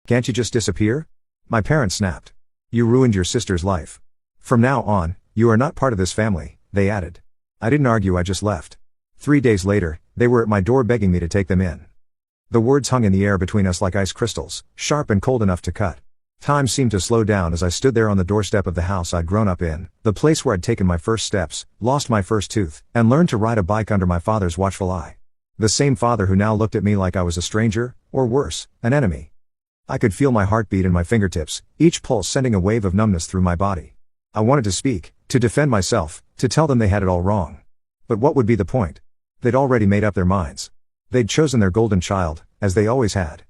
Can't you just disappear? My parents snapped. You ruined your sister's life. From now on, you are not part of this family, they added. I didn't argue, I just left. 3 days later, they were at my door begging me to take them in. The words hung in the air between us like ice crystals, sharp and cold enough to cut. Time seemed to slow down as I stood there on the doorstep of the house I'd grown up in, the place where I'd taken my first steps, lost my first tooth, and learned to ride a bike under my father's watchful eye. The same father who now looked at me like I was a stranger, or worse, an enemy. I could feel my heartbeat in my fingertips, each pulse sending a wave of numbness through my body. I wanted to speak, to defend myself, to tell them they had it all wrong. But what would be the point? They'd already made up their minds. They'd chosen their golden child, as they always had.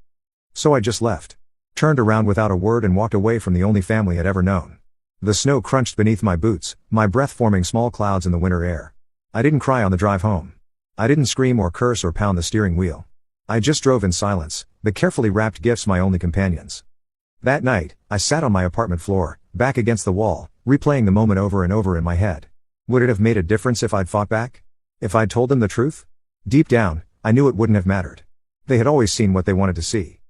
So I just left. Turned around without a word and walked away from the only family I'd ever known. The snow crunched beneath my boots, my breath forming small clouds in the winter air. I didn't cry on the drive home. I didn't scream or curse or pound the steering wheel. I just drove in silence, the carefully wrapped gifts my only companions. That night, I sat on my apartment floor, back against the wall, replaying the moment over and over in my head. Would it have made a difference if I'd fought back? If I'd told them the truth? Deep down, I knew it wouldn't have mattered. They had always seen what they wanted to see.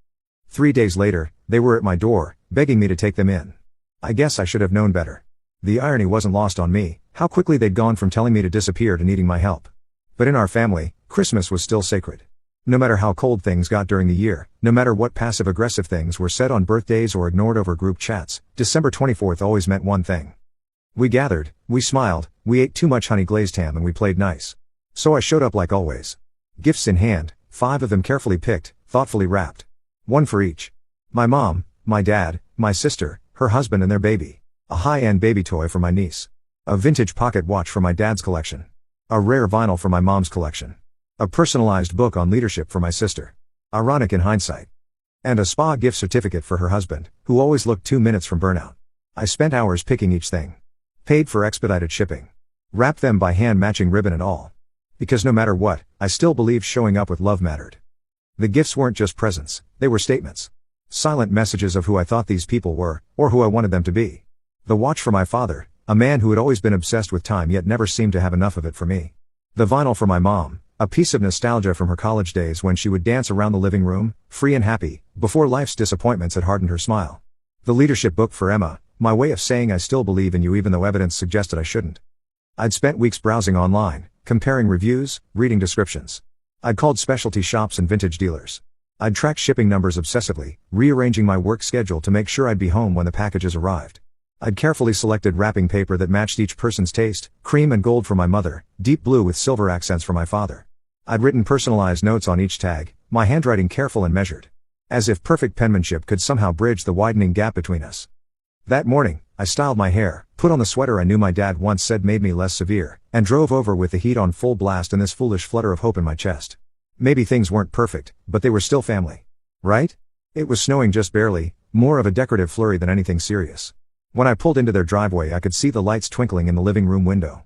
3 days later, they were at my door, begging me to take them in. I guess I should have known better. The irony wasn't lost on me, how quickly they'd gone from telling me to disappear to needing my help. But in our family, Christmas was still sacred. No matter how cold things got during the year, no matter what passive-aggressive things were said on birthdays or ignored over group chats, December 24th always meant one thing. We gathered, we smiled, we ate too much honey glazed ham and we played nice. So I showed up like always. Gifts in hand, 5 of them carefully picked, thoughtfully wrapped. One for each. My mom, my dad, my sister, her husband and their baby. A high-end baby toy for my niece. A vintage pocket watch for my dad's collection. A rare vinyl for my mom's collection. A personalized book on leadership for my sister. Ironic in hindsight. And a spa gift certificate for her husband, who always looked 2 minutes from burnout. I spent hours picking each thing. Paid for expedited shipping. Wrapped them by hand, matching ribbon and all. Because no matter what, I still believed showing up with love mattered. The gifts weren't just presents, they were statements. Silent messages of who I thought these people were, or who I wanted them to be. The watch for my father, a man who had always been obsessed with time yet never seemed to have enough of it for me. The vinyl for my mom, a piece of nostalgia from her college days when she would dance around the living room, free and happy, before life's disappointments had hardened her smile. The leadership book for Emma, my way of saying I still believe in you even though evidence suggested I shouldn't. I'd spent weeks browsing online, comparing reviews, reading descriptions. I'd called specialty shops and vintage dealers. I'd tracked shipping numbers obsessively, rearranging my work schedule to make sure I'd be home when the packages arrived. I'd carefully selected wrapping paper that matched each person's taste, cream and gold for my mother, deep blue with silver accents for my father. I'd written personalized notes on each tag, my handwriting careful and measured. As if perfect penmanship could somehow bridge the widening gap between us. That morning, I styled my hair, put on the sweater I knew my dad once said made me less severe, and drove over with the heat on full blast and this foolish flutter of hope in my chest. Maybe things weren't perfect, but they were still family. Right? It was snowing just barely, more of a decorative flurry than anything serious. When I pulled into their driveway I could see the lights twinkling in the living room window.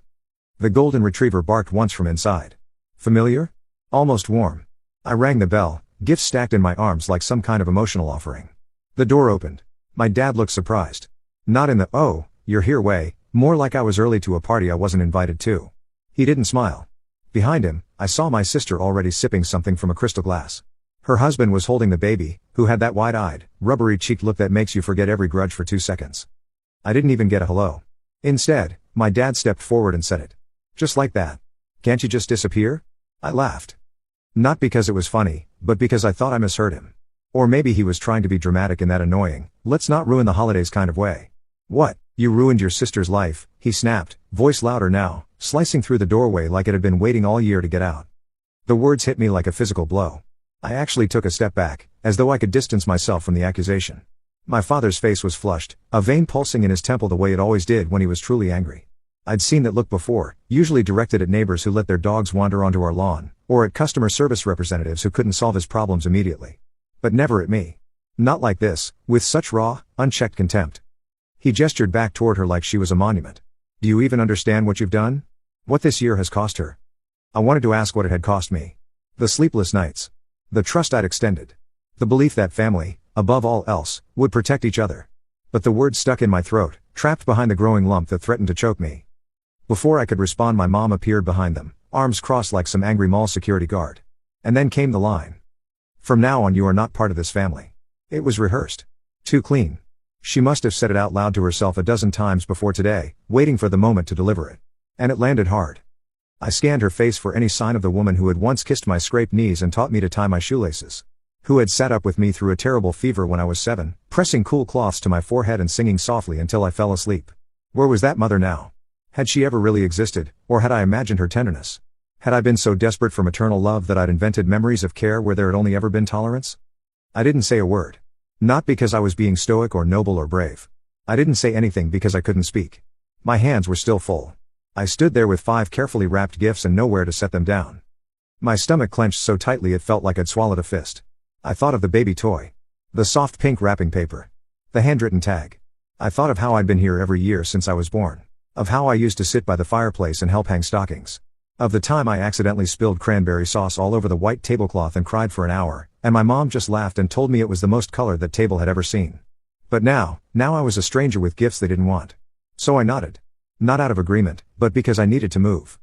The golden retriever barked once from inside. Familiar? Almost warm. I rang the bell, gifts stacked in my arms like some kind of emotional offering. The door opened. My dad looked surprised. Not in the, "Oh, you're here" way, more like I was early to a party I wasn't invited to. He didn't smile. Behind him, I saw my sister already sipping something from a crystal glass. Her husband was holding the baby, who had that wide-eyed, rubbery-cheeked look that makes you forget every grudge for 2 seconds. I didn't even get a hello. Instead, my dad stepped forward and said it. Just like that. "Can't you just disappear?" I laughed. Not because it was funny, but because I thought I misheard him. Or maybe he was trying to be dramatic in that annoying, let's not ruin the holidays kind of way. "What, you ruined your sister's life," he snapped, voice louder now, slicing through the doorway like it had been waiting all year to get out. The words hit me like a physical blow. I actually took a step back, as though I could distance myself from the accusation. My father's face was flushed, a vein pulsing in his temple the way it always did when he was truly angry. I'd seen that look before, usually directed at neighbors who let their dogs wander onto our lawn, or at customer service representatives who couldn't solve his problems immediately. But never at me. Not like this, with such raw, unchecked contempt. He gestured back toward her like she was a monument. "Do you even understand what you've done? What this year has cost her?" I wanted to ask what it had cost me. The sleepless nights. The trust I'd extended. The belief that family, above all else, would protect each other. But the words stuck in my throat, trapped behind the growing lump that threatened to choke me. Before I could respond my mom appeared behind them, arms crossed like some angry mall security guard. And then came the line. "From now on you are not part of this family. It was rehearsed. Too clean. She must have said it out loud to herself a dozen times before today, waiting for the moment to deliver it. And it landed hard. I scanned her face for any sign of the woman who had once kissed my scraped knees and taught me to tie my shoelaces. Who had sat up with me through a terrible fever when I was 7, pressing cool cloths to my forehead and singing softly until I fell asleep. Where was that mother now? Had she ever really existed, or had I imagined her tenderness? Had I been so desperate for maternal love that I'd invented memories of care where there had only ever been tolerance? I didn't say a word. Not because I was being stoic or noble or brave. I didn't say anything because I couldn't speak. My hands were still full. I stood there with 5 carefully wrapped gifts and nowhere to set them down. My stomach clenched so tightly it felt like I'd swallowed a fist. I thought of the baby toy. The soft pink wrapping paper. The handwritten tag. I thought of how I'd been here every year since I was born. Of how I used to sit by the fireplace and help hang stockings. Of the time I accidentally spilled cranberry sauce all over the white tablecloth and cried for an hour, and my mom just laughed and told me it was the most color that table had ever seen. But now I was a stranger with gifts they didn't want. So I nodded. Not out of agreement, but because I needed to move.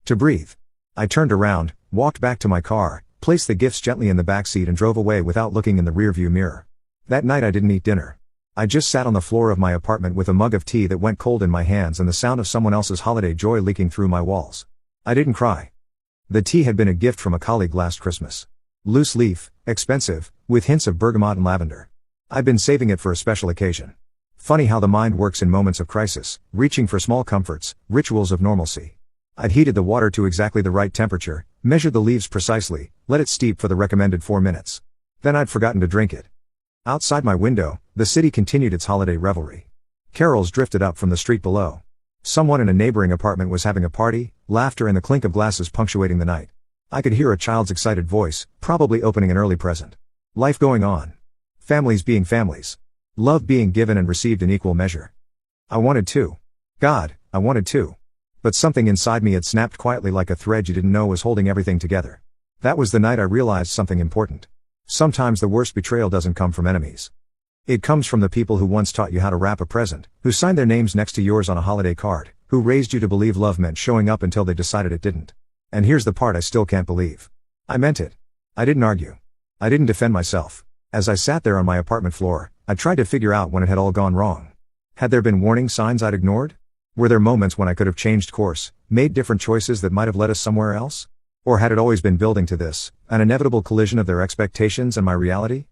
To breathe. I turned around, walked back to my car, placed the gifts gently in the back seat and drove away without looking in the rearview mirror. That night I didn't eat dinner. I just sat on the floor of my apartment with a mug of tea that went cold in my hands and the sound of someone else's holiday joy leaking through my walls. I didn't cry. The tea had been a gift from a colleague last Christmas. Loose leaf, expensive, with hints of bergamot and lavender. I'd been saving it for a special occasion. Funny how the mind works in moments of crisis, reaching for small comforts, rituals of normalcy. I'd heated the water to exactly the right temperature, measured the leaves precisely, let it steep for the recommended 4 minutes. Then I'd forgotten to drink it. Outside my window, the city continued its holiday revelry. Carols drifted up from the street below. Someone in a neighboring apartment was having a party, laughter and the clink of glasses punctuating the night. I could hear a child's excited voice, probably opening an early present. Life going on. Families being families. Love being given and received in equal measure. I wanted to. God, I wanted to. But something inside me had snapped quietly like a thread you didn't know was holding everything together. That was the night I realized something important. Sometimes the worst betrayal doesn't come from enemies. It comes from the people who once taught you how to wrap a present, who signed their names next to yours on a holiday card, who raised you to believe love meant showing up until they decided it didn't. And here's the part I still can't believe. I meant it. I didn't argue. I didn't defend myself. As I sat there on my apartment floor, I tried to figure out when it had all gone wrong. Had there been warning signs I'd ignored? Were there moments when I could have changed course, made different choices that might have led us somewhere else? Or had it always been building to this, an inevitable collision of their expectations and my reality?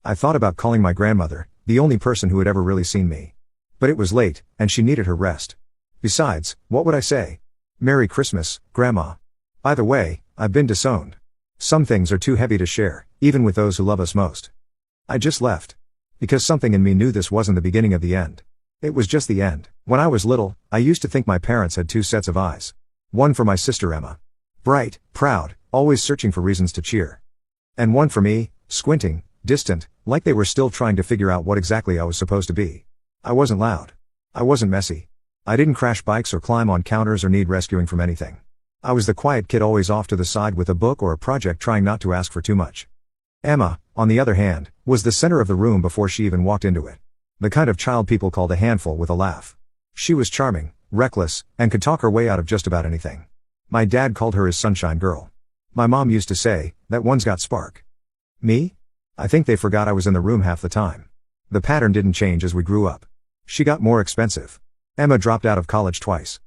I thought about calling my grandmother, the only person who had ever really seen me. But it was late, and she needed her rest. Besides, what would I say? Merry Christmas, Grandma. By the way, I've been disowned. Some things are too heavy to share, even with those who love us most. I just left. Because something in me knew this wasn't the beginning of the end. It was just the end. When I was little, I used to think my parents had 2 sets of eyes. One for my sister Emma. Bright, proud, always searching for reasons to cheer. And one for me, squinting, distant, like they were still trying to figure out what exactly I was supposed to be. I wasn't loud. I wasn't messy. I didn't crash bikes or climb on counters or need rescuing from anything. I was the quiet kid always off to the side with a book or a project trying not to ask for too much. Emma, on the other hand, was the center of the room before she even walked into it. The kind of child people called a handful with a laugh. She was charming, reckless, and could talk her way out of just about anything. My dad called her his sunshine girl. My mom used to say, that one's got spark. Me? I think they forgot I was in the room half the time. The pattern didn't change as we grew up. She got more expensive. Emma dropped out of college twice.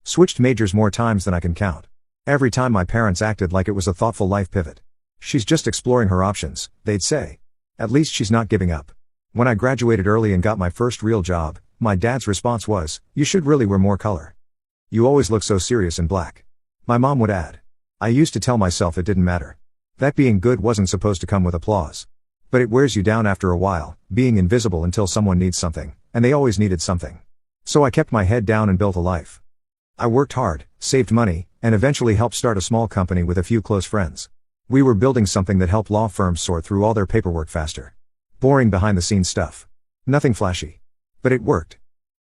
Switched majors more times than I can count. Every time my parents acted like it was a thoughtful life pivot. She's just exploring her options, they'd say. At least she's not giving up. When I graduated early and got my first real job, my dad's response was, you should really wear more color. You always look so serious in black. My mom would add. I used to tell myself it didn't matter. That being good wasn't supposed to come with applause. But it wears you down after a while, being invisible until someone needs something, and they always needed something. So I kept my head down and built a life. I worked hard, saved money, and eventually helped start a small company with a few close friends. We were building something that helped law firms sort through all their paperwork faster. Boring behind-the-scenes stuff. Nothing flashy. But it worked.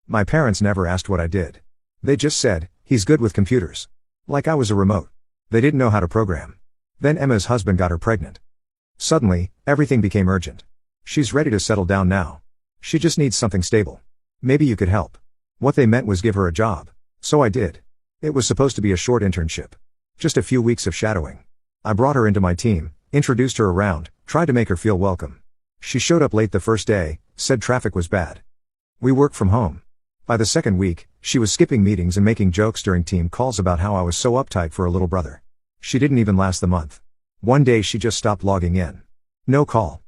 My parents never asked what I did. They just said, he's good with computers. Like I was a remote. They didn't know how to program. Then Emma's husband got her pregnant. Suddenly, everything became urgent. She's ready to settle down now. She just needs something stable. Maybe you could help. What they meant was give her a job. So I did. It was supposed to be a short internship. Just a few weeks of shadowing. I brought her into my team, introduced her around, tried to make her feel welcome. She showed up late the first day, said traffic was bad. We work from home. By the second week, she was skipping meetings and making jokes during team calls about how I was so uptight for a little brother. She didn't even last the month. One day she just stopped logging in. No call.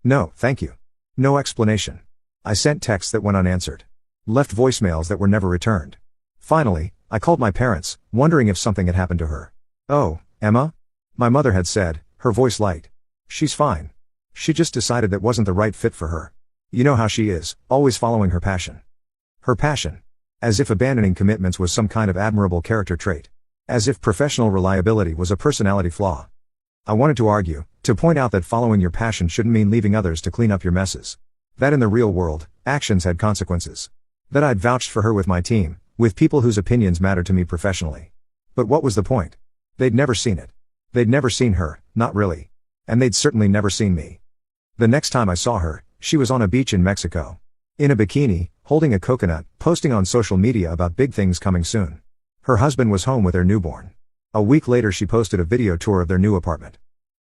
No, thank you. No explanation. I sent texts that went unanswered. Left voicemails that were never returned. Finally, I called my parents, wondering if something had happened to her. "Oh, Emma?" My mother had said, her voice light. "She's fine. She just decided that wasn't the right fit for her. You know how she is, always following her passion." Her passion. As if abandoning commitments was some kind of admirable character trait. As if professional reliability was a personality flaw. I wanted to argue, to point out that following your passion shouldn't mean leaving others to clean up your messes. That in the real world, actions had consequences. That I'd vouched for her with my team, with people whose opinions mattered to me professionally. But what was the point? They'd never seen it. They'd never seen her, not really. And they'd certainly never seen me. The next time I saw her, she was on a beach in Mexico. In a bikini, holding a coconut, posting on social media about big things coming soon. Her husband was home with their newborn. A week later she posted a video tour of their new apartment.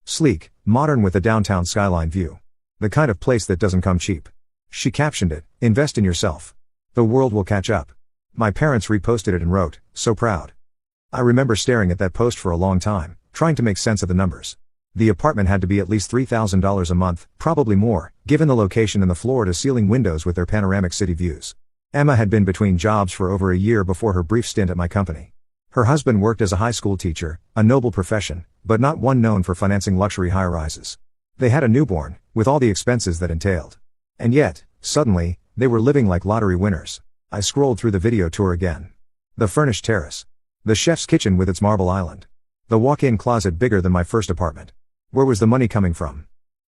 Sleek, modern with a downtown skyline view. The kind of place that doesn't come cheap. She captioned it, "Invest in yourself. The world will catch up." My parents reposted it and wrote, "So proud." I remember staring at that post for a long time, trying to make sense of the numbers. The apartment had to be at least $3,000 a month, probably more, given the location and the floor-to-ceiling windows with their panoramic city views. Emma had been between jobs for over a year before her brief stint at my company. Her husband worked as a high school teacher, a noble profession, but not one known for financing luxury high-rises. They had a newborn, with all the expenses that entailed. And yet, suddenly, they were living like lottery winners. I scrolled through the video tour again. The furnished terrace. The chef's kitchen with its marble island. The walk-in closet bigger than my first apartment. Where was the money coming from?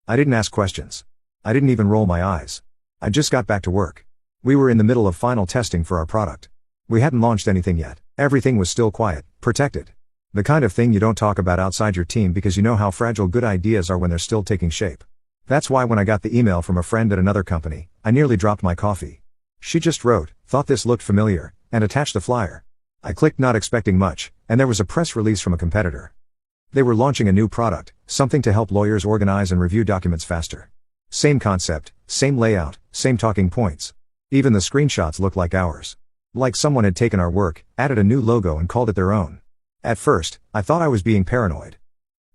I didn't ask questions. I didn't even roll my eyes. I just got back to work. We were in the middle of final testing for our product. We hadn't launched anything yet. Everything was still quiet, protected. The kind of thing you don't talk about outside your team because you know how fragile good ideas are when they're still taking shape. That's why when I got the email from a friend at another company, I nearly dropped my coffee. She just wrote, "Thought this looked familiar," and attached a flyer. I clicked not expecting much, and there was a press release from a competitor. They were launching a new product, something to help lawyers organize and review documents faster. Same concept, same layout, same talking points. Even the screenshots looked like ours. Like someone had taken our work, added a new logo and called it their own. At first, I thought I was being paranoid.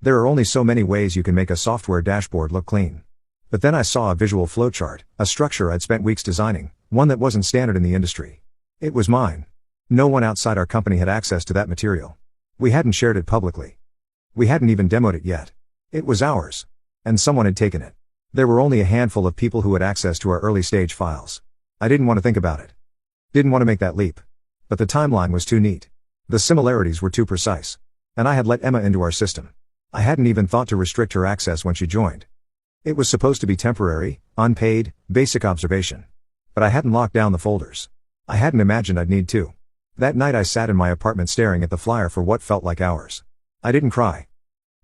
There are only so many ways you can make a software dashboard look clean. But then I saw a visual flowchart, a structure I'd spent weeks designing, one that wasn't standard in the industry. It was mine. No one outside our company had access to that material. We hadn't shared it publicly. We hadn't even demoed it yet. It was ours. And someone had taken it. There were only a handful of people who had access to our early stage files. I didn't want to think about it. Didn't want to make that leap. But the timeline was too neat. The similarities were too precise. And I had let Emma into our system. I hadn't even thought to restrict her access when she joined. It was supposed to be temporary, unpaid, basic observation. But I hadn't locked down the folders. I hadn't imagined I'd need to. That night I sat in my apartment staring at the flyer for what felt like hours. I didn't cry.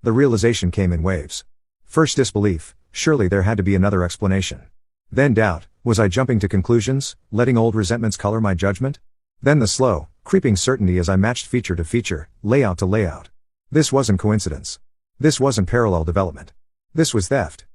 The realization came in waves. First disbelief, surely there had to be another explanation. Then doubt, was I jumping to conclusions, letting old resentments color my judgment? Then the slow, creeping certainty as I matched feature to feature, layout to layout. This wasn't coincidence. This wasn't parallel development. This was theft.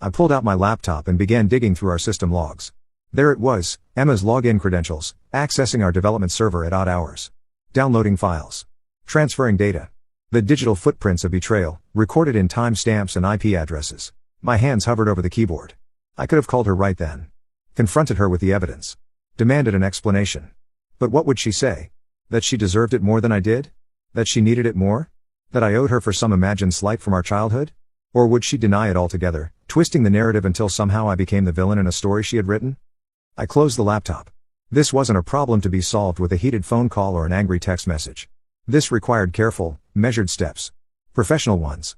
I pulled out my laptop and began digging through our system logs. There it was, Emma's login credentials, accessing our development server at odd hours. Downloading files. Transferring data. The digital footprints of betrayal, recorded in timestamps and IP addresses. My hands hovered over the keyboard. I could have called her right then. Confronted her with the evidence. Demanded an explanation. But what would she say? That she deserved it more than I did? That she needed it more? That I owed her for some imagined slight from our childhood? Or would she deny it altogether, twisting the narrative until somehow I became the villain in a story she had written? I closed the laptop. This wasn't a problem to be solved with a heated phone call or an angry text message. This required careful, measured steps. Professional ones.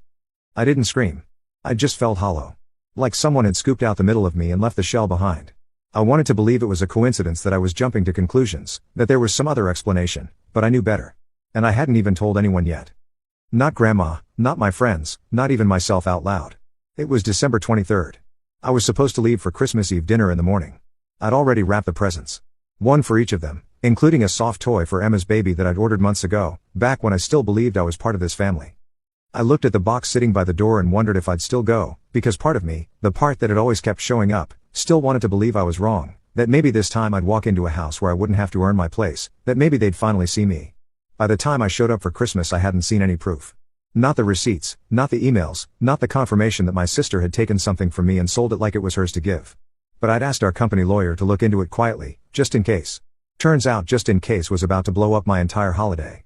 I didn't scream. I just felt hollow. Like someone had scooped out the middle of me and left the shell behind. I wanted to believe it was a coincidence that I was jumping to conclusions, that there was some other explanation, but I knew better. And I hadn't even told anyone yet. Not Grandma, not my friends, not even myself out loud. It was December 23rd. I was supposed to leave for Christmas Eve dinner in the morning. I'd already wrapped the presents. One for each of them, including a soft toy for Emma's baby that I'd ordered months ago, back when I still believed I was part of this family. I looked at the box sitting by the door and wondered if I'd still go, because part of me, the part that had always kept showing up, still wanted to believe I was wrong, that maybe this time I'd walk into a house where I wouldn't have to earn my place, that maybe they'd finally see me. By the time I showed up for Christmas I hadn't seen any proof. Not the receipts, not the emails, not the confirmation that my sister had taken something from me and sold it like it was hers to give. But I'd asked our company lawyer to look into it quietly, just in case. Turns out just in case was about to blow up my entire holiday.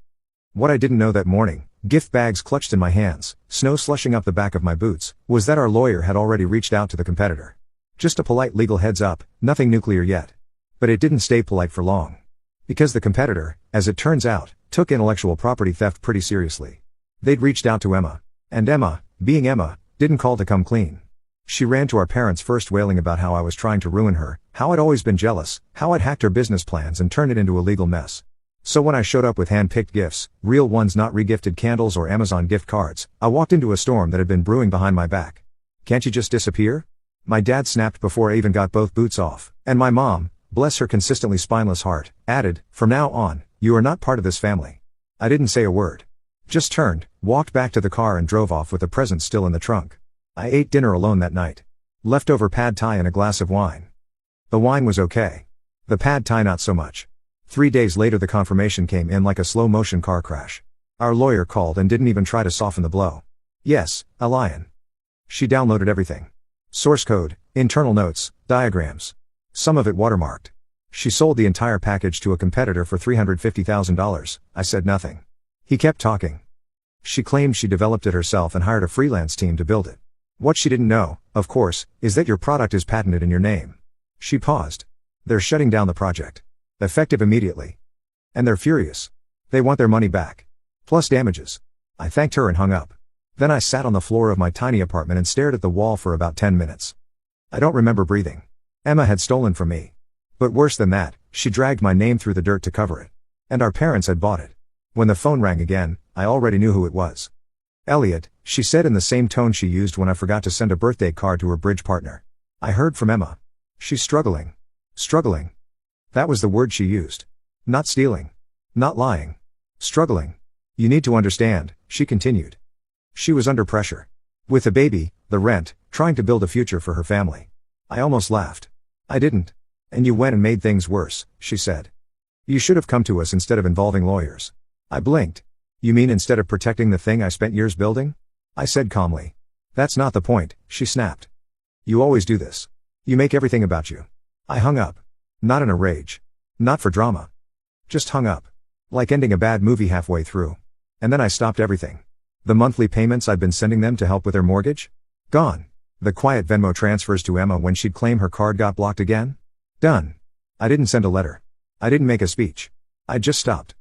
What I didn't know that morning, gift bags clutched in my hands, snow slushing up the back of my boots, was that our lawyer had already reached out to the competitor. Just a polite legal heads up, nothing nuclear yet. But it didn't stay polite for long. Because the competitor, as it turns out, took intellectual property theft pretty seriously. They'd reached out to Emma. And Emma, being Emma, didn't call to come clean. She ran to our parents first wailing about how I was trying to ruin her, how I'd always been jealous, how I'd hacked her business plans and turned it into a legal mess. So when I showed up with hand-picked gifts, real ones, not regifted candles or Amazon gift cards, I walked into a storm that had been brewing behind my back. Can't you just disappear? My dad snapped before I even got both boots off, and my mom, bless her consistently spineless heart, added, from now on, you are not part of this family. I didn't say a word. Just turned, walked back to the car and drove off with the presents still in the trunk. I ate dinner alone that night. Leftover pad thai and a glass of wine. The wine was okay. The pad thai not so much. 3 days later the confirmation came in like a slow-motion car crash. Our lawyer called and didn't even try to soften the blow. Yes, a lion. She downloaded everything. Source code, internal notes, diagrams. Some of it watermarked. She sold the entire package to a competitor for $350,000. I said nothing. He kept talking. She claimed she developed it herself and hired a freelance team to build it. What she didn't know, of course, is that your product is patented in your name. She paused. They're shutting down the project. Effective immediately. And they're furious. They want their money back. Plus damages. I thanked her and hung up. Then I sat on the floor of my tiny apartment and stared at the wall for about 10 minutes. I don't remember breathing. Emma had stolen from me. But worse than that, she dragged my name through the dirt to cover it. And our parents had bought it. When the phone rang again, I already knew who it was. Elliot, she said in the same tone she used when I forgot to send a birthday card to her bridge partner. I heard from Emma. She's struggling. Struggling. That was the word she used. Not stealing. Not lying. Struggling. You need to understand, she continued. She was under pressure. With the baby, the rent, trying to build a future for her family. I almost laughed. I didn't. And you went and made things worse, she said. You should have come to us instead of involving lawyers. I blinked. You mean instead of protecting the thing I spent years building? I said calmly. That's not the point, she snapped. You always do this. You make everything about you. I hung up. Not in a rage. Not for drama. Just hung up. Like ending a bad movie halfway through. And then I stopped everything. The monthly payments I'd been sending them to help with their mortgage? Gone. The quiet Venmo transfers to Emma when she'd claim her card got blocked again? Done. I didn't send a letter. I didn't make a speech. I just stopped.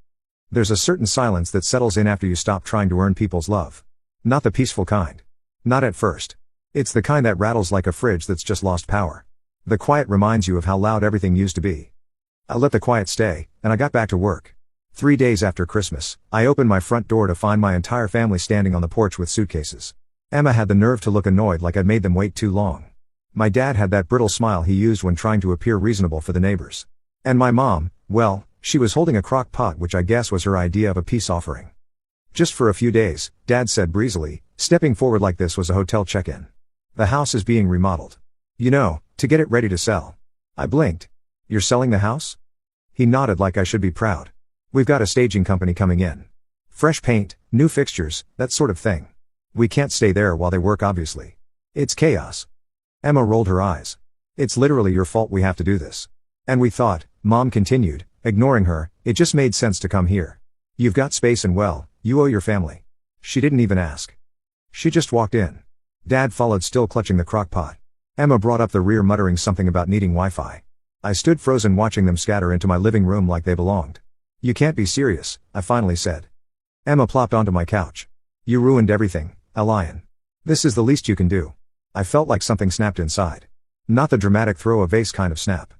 There's a certain silence that settles in after you stop trying to earn people's love. Not the peaceful kind. Not at first. It's the kind that rattles like a fridge that's just lost power. The quiet reminds you of how loud everything used to be. I let the quiet stay, and I got back to work. 3 days after Christmas, I opened my front door to find my entire family standing on the porch with suitcases. Emma had the nerve to look annoyed like I'd made them wait too long. My dad had that brittle smile he used when trying to appear reasonable for the neighbors. And my mom, well, she was holding a crock pot which I guess was her idea of a peace offering. Just for a few days, Dad said breezily, stepping forward like this was a hotel check-in. The house is being remodeled. You know, to get it ready to sell. I blinked. You're selling the house? He nodded like I should be proud. We've got a staging company coming in. Fresh paint, new fixtures, that sort of thing. We can't stay there while they work obviously. It's chaos. Emma rolled her eyes. It's literally your fault we have to do this. And we thought, Mom continued, ignoring her, it just made sense to come here. You've got space and well, you owe your family. She didn't even ask. She just walked in. Dad followed still clutching the crock pot. Emma brought up the rear muttering something about needing Wi-Fi. I stood frozen watching them scatter into my living room like they belonged. You can't be serious, I finally said. Emma plopped onto my couch. You ruined everything, a lion. This is the least you can do. I felt like something snapped inside. Not the dramatic throw a vase kind of snap.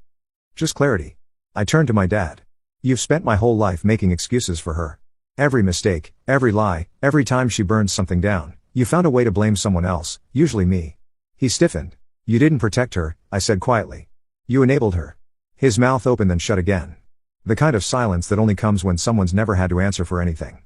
Just clarity. I turned to my dad. You've spent my whole life making excuses for her. Every mistake, every lie, every time she burns something down, you found a way to blame someone else, usually me. He stiffened. You didn't protect her, I said quietly. You enabled her. His mouth opened then shut again. The kind of silence that only comes when someone's never had to answer for anything.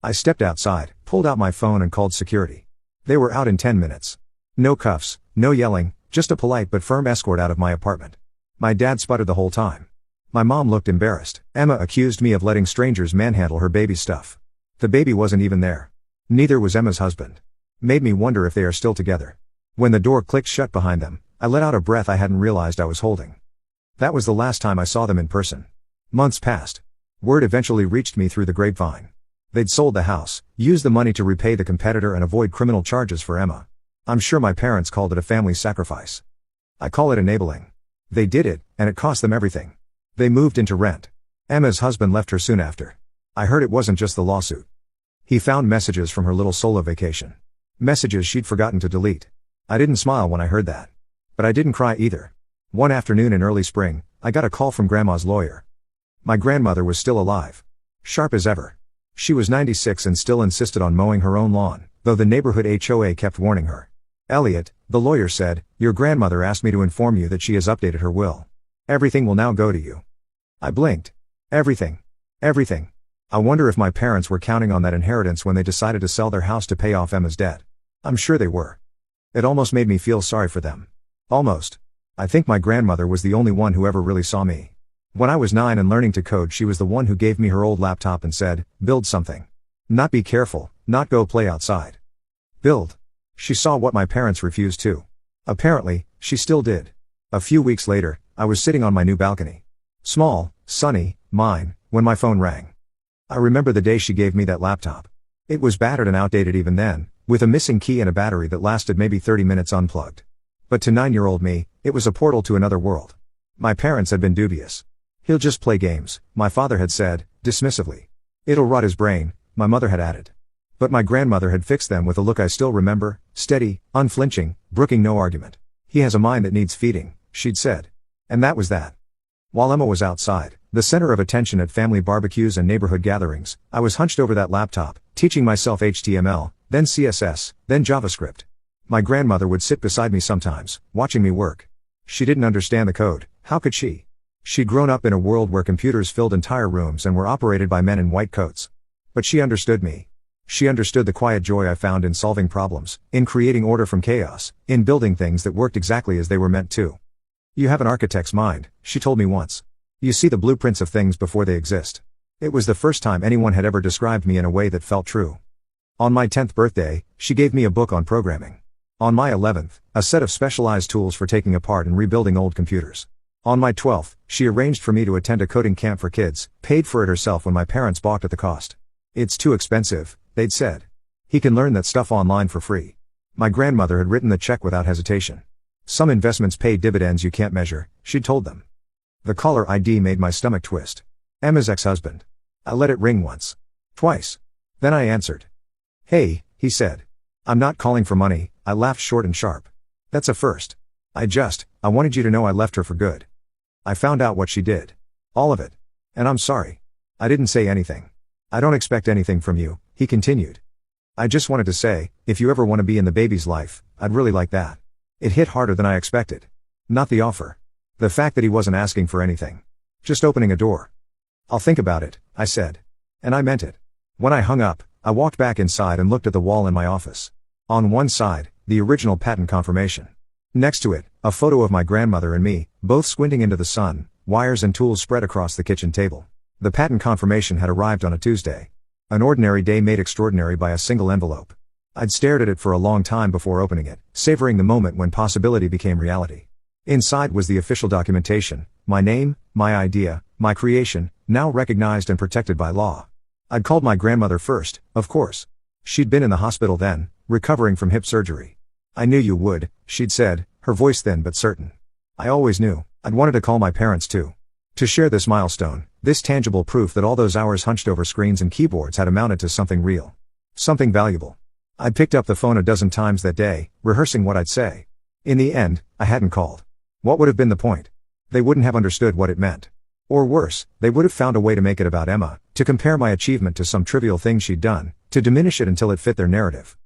I stepped outside, pulled out my phone and called security. They were out in 10 minutes. No cuffs, no yelling, just a polite but firm escort out of my apartment. My dad sputtered the whole time. My mom looked embarrassed. Emma accused me of letting strangers manhandle her baby's stuff. The baby wasn't even there. Neither was Emma's husband. Made me wonder if they are still together. When the door clicked shut behind them, I let out a breath I hadn't realized I was holding. That was the last time I saw them in person. Months passed. Word eventually reached me through the grapevine. They'd sold the house, used the money to repay the competitor and avoid criminal charges for Emma. I'm sure my parents called it a family sacrifice. I call it enabling. They did it, and it cost them everything. They moved into rent. Emma's husband left her soon after. I heard it wasn't just the lawsuit. He found messages from her little solo vacation. Messages she'd forgotten to delete. I didn't smile when I heard that. But I didn't cry either. One afternoon in early spring, I got a call from Grandma's lawyer. My grandmother was still alive. Sharp as ever. She was 96 and still insisted on mowing her own lawn, though the neighborhood HOA kept warning her. Elliot, the lawyer said, your grandmother asked me to inform you that she has updated her will. Everything will now go to you. I blinked. Everything. Everything. I wonder if my parents were counting on that inheritance when they decided to sell their house to pay off Emma's debt. I'm sure they were. It almost made me feel sorry for them. Almost. I think my grandmother was the only one who ever really saw me. When I was 9 and learning to code, she was the one who gave me her old laptop and said, build something. Not be careful, not go play outside. Build. She saw what my parents refused to. Apparently, she still did. A few weeks later, I was sitting on my new balcony. Small, sunny, mine, when my phone rang. I remember the day she gave me that laptop. It was battered and outdated even then, with a missing key and a battery that lasted maybe 30 minutes unplugged. But to 9-year-old me, it was a portal to another world. My parents had been dubious. He'll just play games, my father had said, dismissively. It'll rot his brain, my mother had added. But my grandmother had fixed them with a look I still remember, steady, unflinching, brooking no argument. He has a mind that needs feeding, she'd said. And that was that. While Emma was outside, the center of attention at family barbecues and neighborhood gatherings, I was hunched over that laptop, teaching myself HTML, then CSS, then JavaScript. My grandmother would sit beside me sometimes, watching me work. She didn't understand the code, how could she? She'd grown up in a world where computers filled entire rooms and were operated by men in white coats. But she understood me. She understood the quiet joy I found in solving problems, in creating order from chaos, in building things that worked exactly as they were meant to. You have an architect's mind, she told me once. You see the blueprints of things before they exist. It was the first time anyone had ever described me in a way that felt true. On my 10th birthday, she gave me a book on programming. On my 11th, a set of specialized tools for taking apart and rebuilding old computers. On my 12th, she arranged for me to attend a coding camp for kids, paid for it herself when my parents balked at the cost. It's too expensive, they'd said. He can learn that stuff online for free. My grandmother had written the check without hesitation. Some investments pay dividends you can't measure, she'd told them. The caller ID made my stomach twist. Emma's ex-husband. I let it ring once. Twice. Then I answered. Hey, he said. I'm not calling for money, I laughed short and sharp. That's a first. I wanted you to know I left her for good. I found out what she did. All of it. And I'm sorry. I didn't say anything. I don't expect anything from you, he continued. I just wanted to say, if you ever want to be in the baby's life, I'd really like that. It hit harder than I expected. Not the offer. The fact that he wasn't asking for anything. Just opening a door. I'll think about it, I said. And I meant it. When I hung up, I walked back inside and looked at the wall in my office. On one side, the original patent confirmation. Next to it, a photo of my grandmother and me, both squinting into the sun, wires and tools spread across the kitchen table. The patent confirmation had arrived on a Tuesday. An ordinary day made extraordinary by a single envelope. I'd stared at it for a long time before opening it, savoring the moment when possibility became reality. Inside was the official documentation, my name, my idea, my creation, now recognized and protected by law. I'd called my grandmother first, of course. She'd been in the hospital then, recovering from hip surgery. I knew you would, she'd said, her voice thin but certain. I always knew. I'd wanted to call my parents too. To share this milestone, this tangible proof that all those hours hunched over screens and keyboards had amounted to something real. Something valuable. I'd picked up the phone a dozen times that day, rehearsing what I'd say. In the end, I hadn't called. What would have been the point? They wouldn't have understood what it meant. Or worse, they would have found a way to make it about Emma, to compare my achievement to some trivial thing she'd done, to diminish it until it fit their narrative.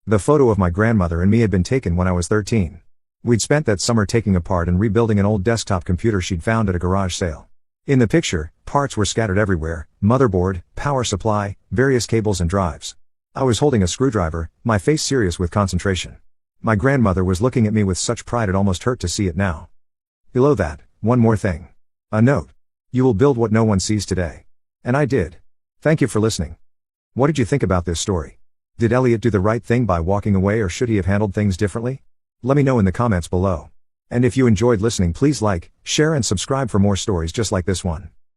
The photo of my grandmother and me had been taken when I was 13. We'd spent that summer taking apart and rebuilding an old desktop computer she'd found at a garage sale. In the picture, parts were scattered everywhere: motherboard, power supply, various cables and drives. I was holding a screwdriver, my face serious with concentration. My grandmother was looking at me with such pride it almost hurt to see it now. Below that, one more thing. A note. You will build what no one sees today. And I did. Thank you for listening. What did you think about this story? Did Elliot do the right thing by walking away, or should he have handled things differently? Let me know in the comments below. And if you enjoyed listening, please like, share and subscribe for more stories just like this one.